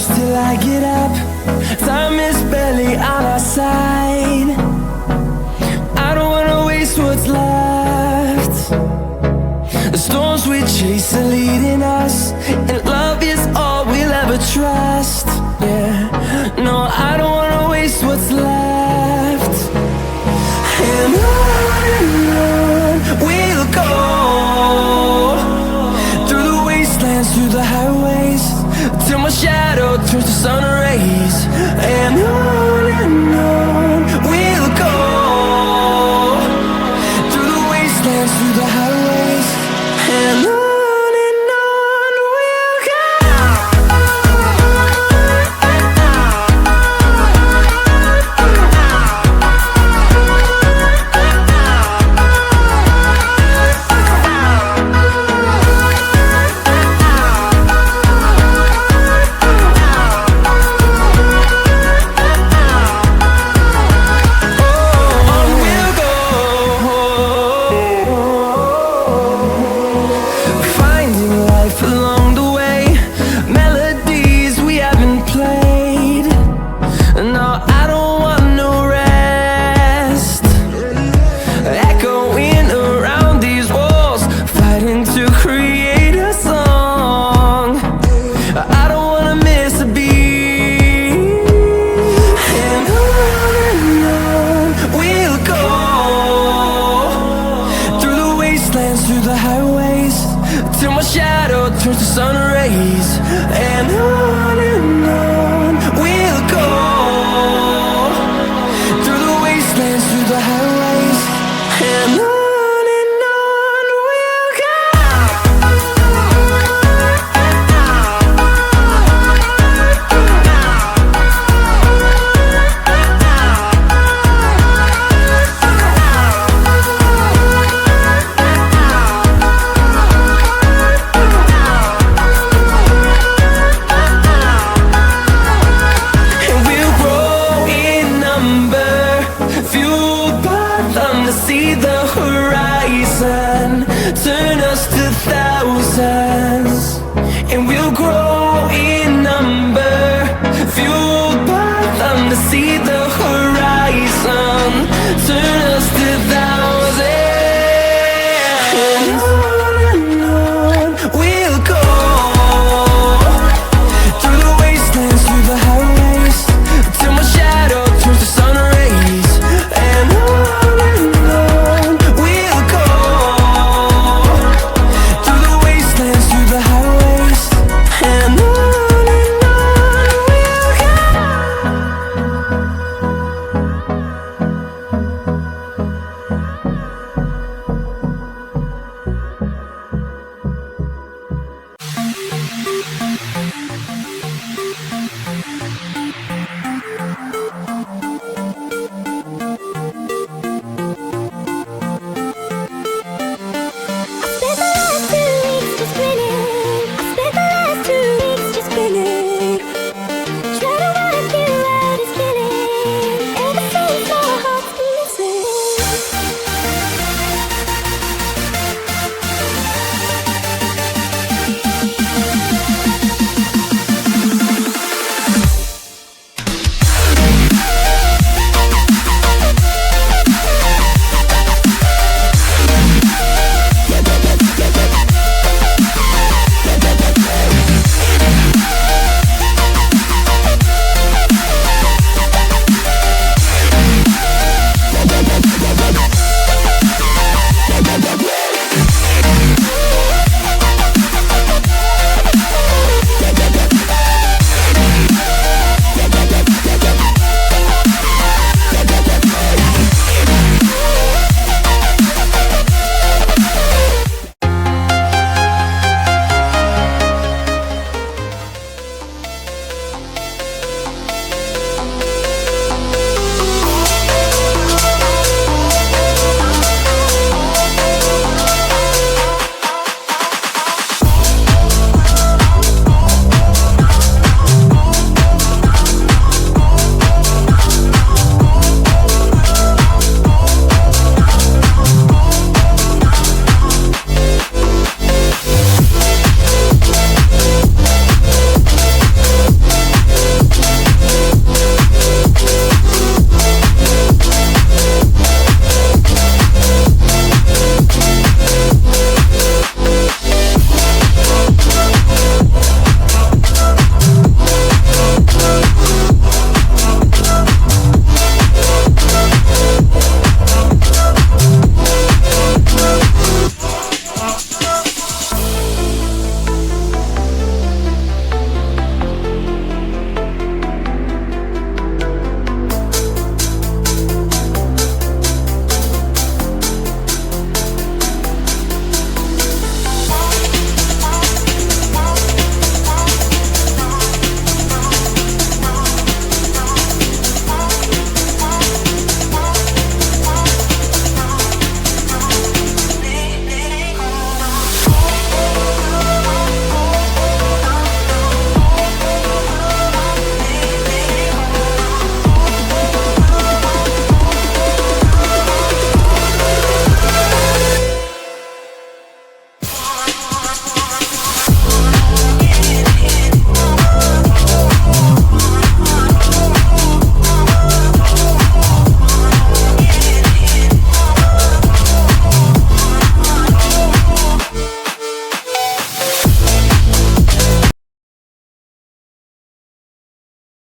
close till I get up. Time is barely on our side. I don't wanna waste what's left. The storms we chase are leading us, and love is all we'll ever trust. Yeah, no, I don't wanna waste what's left. And on we'll go, through the wastelands, through the highways, till my shadow turns to sun rays. And on we'll go, through the wastelands, through the highways, and on we'll go. Along the way, melodies we haven't played. No, I don't want no rest. Echoing around these walls, fighting to create a song. I don't wanna miss a beat. And on we'll go, through the wastelands, through the highways, till my shadow turns to sun rays. And